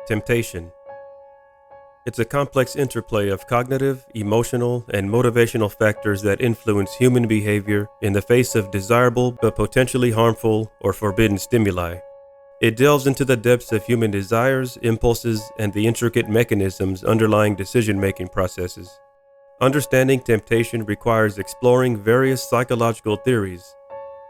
Temptation. It's a complex interplay of cognitive, emotional, and motivational factors that influence human behavior in the face of desirable but potentially harmful or forbidden stimuli. It delves into the depths of human desires, impulses, and the intricate mechanisms underlying decision-making processes. Understanding temptation requires exploring various psychological theories,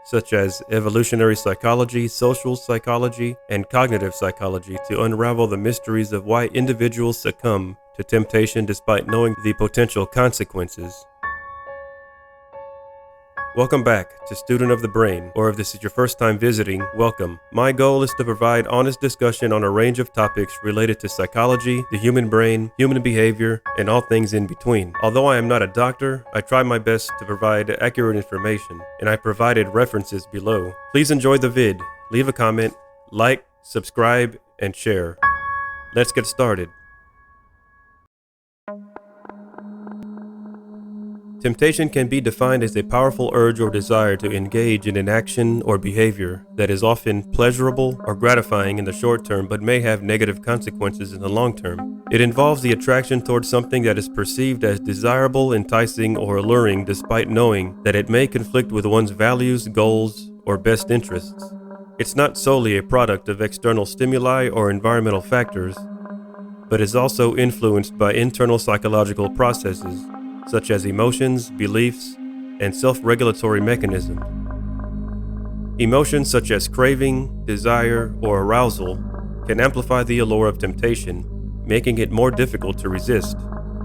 such as evolutionary psychology, social psychology, and cognitive psychology, to unravel the mysteries of why individuals succumb to temptation despite knowing the potential consequences. Welcome back to Student of the Brain, or if this is your first time visiting, welcome. My goal is to provide honest discussion on a range of topics related to psychology, the human brain, human behavior, and all things in between. Although I am not a doctor, I try my best to provide accurate information, and I provided references below. Please enjoy the vid, leave a comment, like, subscribe, and share. Let's get started. Temptation can be defined as a powerful urge or desire to engage in an action or behavior that is often pleasurable or gratifying in the short term but may have negative consequences in the long term. It involves the attraction towards something that is perceived as desirable, enticing, or alluring despite knowing that it may conflict with one's values, goals, or best interests. It's not solely a product of external stimuli or environmental factors, but is also influenced by internal psychological processes such as emotions, beliefs, and self-regulatory mechanisms. Emotions such as craving, desire, or arousal can amplify the allure of temptation, making it more difficult to resist.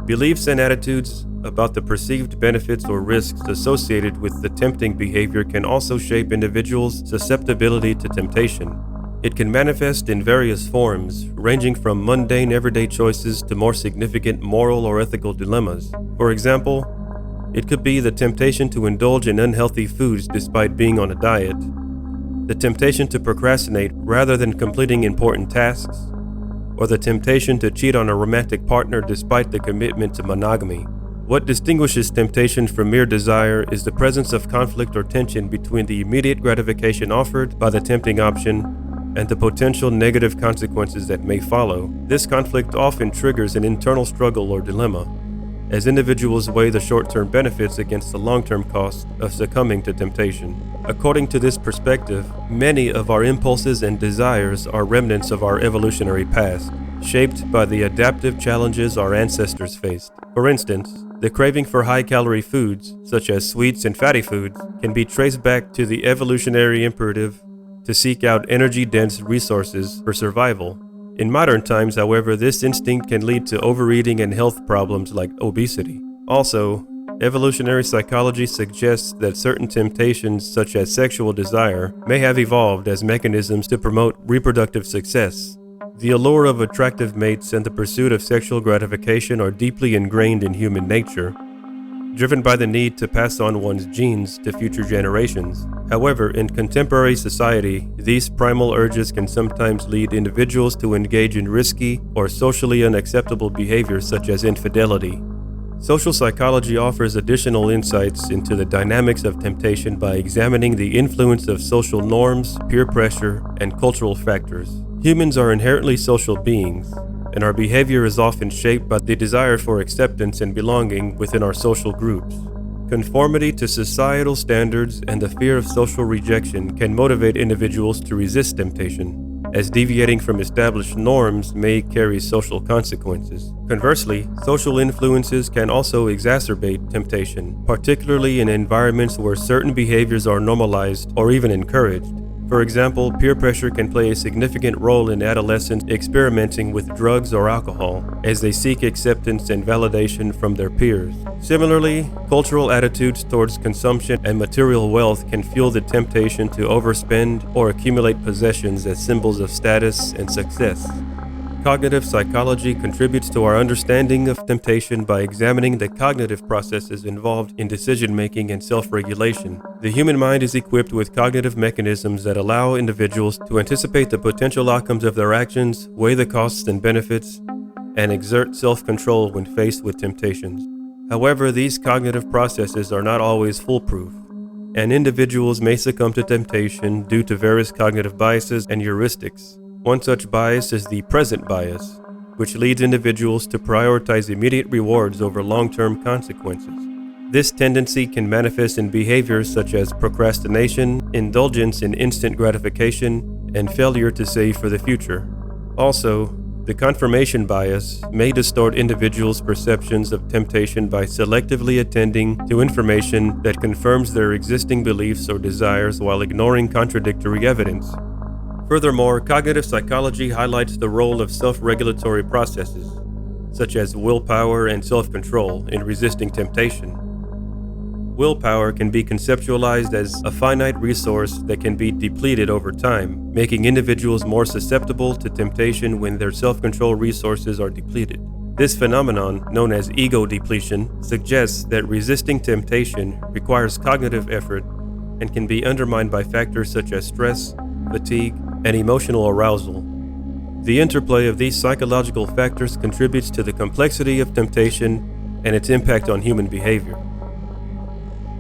Beliefs and attitudes about the perceived benefits or risks associated with the tempting behavior can also shape individuals' susceptibility to temptation. It can manifest in various forms, ranging from mundane everyday choices to more significant moral or ethical dilemmas. For example, it could be the temptation to indulge in unhealthy foods despite being on a diet, the temptation to procrastinate rather than completing important tasks, or the temptation to cheat on a romantic partner despite the commitment to monogamy. What distinguishes temptation from mere desire is the presence of conflict or tension between the immediate gratification offered by the tempting option and the potential negative consequences that may follow. This conflict often triggers an internal struggle or dilemma, as individuals weigh the short-term benefits against the long-term costs of succumbing to temptation. According to this perspective, many of our impulses and desires are remnants of our evolutionary past, shaped by the adaptive challenges our ancestors faced. For instance, the craving for high-calorie foods, such as sweets and fatty foods, can be traced back to the evolutionary imperative to seek out energy-dense resources for survival. In modern times, however, this instinct can lead to overeating and health problems like obesity. Also, evolutionary psychology suggests that certain temptations, such as sexual desire, may have evolved as mechanisms to promote reproductive success. The allure of attractive mates and the pursuit of sexual gratification are deeply ingrained in human nature, driven by the need to pass on one's genes to future generations. However, in contemporary society, these primal urges can sometimes lead individuals to engage in risky or socially unacceptable behaviors such as infidelity. Social psychology offers additional insights into the dynamics of temptation by examining the influence of social norms, peer pressure, and cultural factors. Humans are inherently social beings, and our behavior is often shaped by the desire for acceptance and belonging within our social groups. Conformity to societal standards and the fear of social rejection can motivate individuals to resist temptation, as deviating from established norms may carry social consequences. Conversely, social influences can also exacerbate temptation, particularly in environments where certain behaviors are normalized or even encouraged. For example, peer pressure can play a significant role in adolescents experimenting with drugs or alcohol, as they seek acceptance and validation from their peers. Similarly, cultural attitudes towards consumption and material wealth can fuel the temptation to overspend or accumulate possessions as symbols of status and success. Cognitive psychology contributes to our understanding of temptation by examining the cognitive processes involved in decision-making and self-regulation. The human mind is equipped with cognitive mechanisms that allow individuals to anticipate the potential outcomes of their actions, weigh the costs and benefits, and exert self-control when faced with temptations. However, these cognitive processes are not always foolproof, and individuals may succumb to temptation due to various cognitive biases and heuristics. One such bias is the present bias, which leads individuals to prioritize immediate rewards over long-term consequences. This tendency can manifest in behaviors such as procrastination, indulgence in instant gratification, and failure to save for the future. Also, the confirmation bias may distort individuals' perceptions of temptation by selectively attending to information that confirms their existing beliefs or desires while ignoring contradictory evidence. Furthermore, cognitive psychology highlights the role of self-regulatory processes, such as willpower and self-control, in resisting temptation. Willpower can be conceptualized as a finite resource that can be depleted over time, making individuals more susceptible to temptation when their self-control resources are depleted. This phenomenon, known as ego depletion, suggests that resisting temptation requires cognitive effort and can be undermined by factors such as stress, fatigue, and emotional arousal. The interplay of these psychological factors contributes to the complexity of temptation and its impact on human behavior.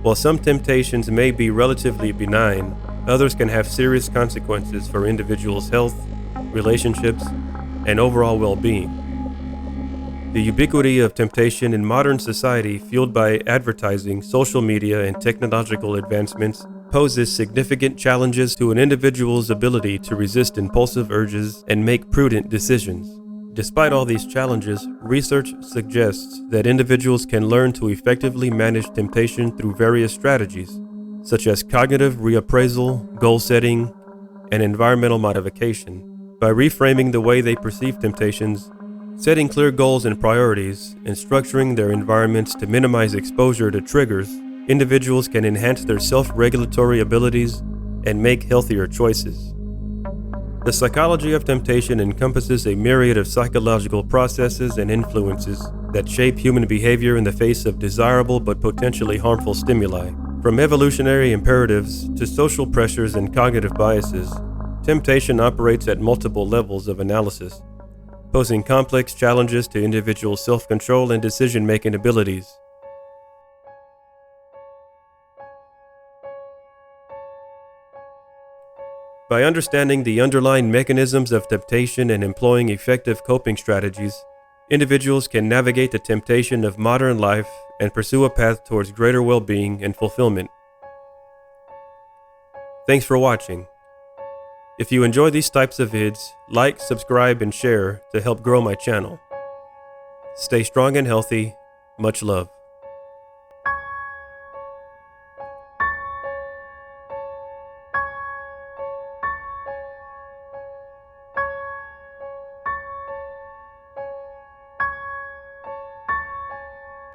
While some temptations may be relatively benign, others can have serious consequences for individuals' health, relationships, and overall well-being. The ubiquity of temptation in modern society, fueled by advertising, social media, and technological advancements, poses significant challenges to an individual's ability to resist impulsive urges and make prudent decisions. Despite all these challenges, research suggests that individuals can learn to effectively manage temptation through various strategies, such as cognitive reappraisal, goal setting, and environmental modification. By reframing the way they perceive temptations, setting clear goals and priorities, and structuring their environments to minimize exposure to triggers, individuals can enhance their self-regulatory abilities and make healthier choices. The psychology of temptation encompasses a myriad of psychological processes and influences that shape human behavior in the face of desirable but potentially harmful stimuli. From evolutionary imperatives to social pressures and cognitive biases, temptation operates at multiple levels of analysis, posing complex challenges to individual self-control and decision-making abilities. By understanding the underlying mechanisms of temptation and employing effective coping strategies, individuals can navigate the temptation of modern life and pursue a path towards greater well-being and fulfillment. Thanks for watching. If you enjoy these types of vids, like, subscribe, and share to help grow my channel. Stay strong and healthy. Much love.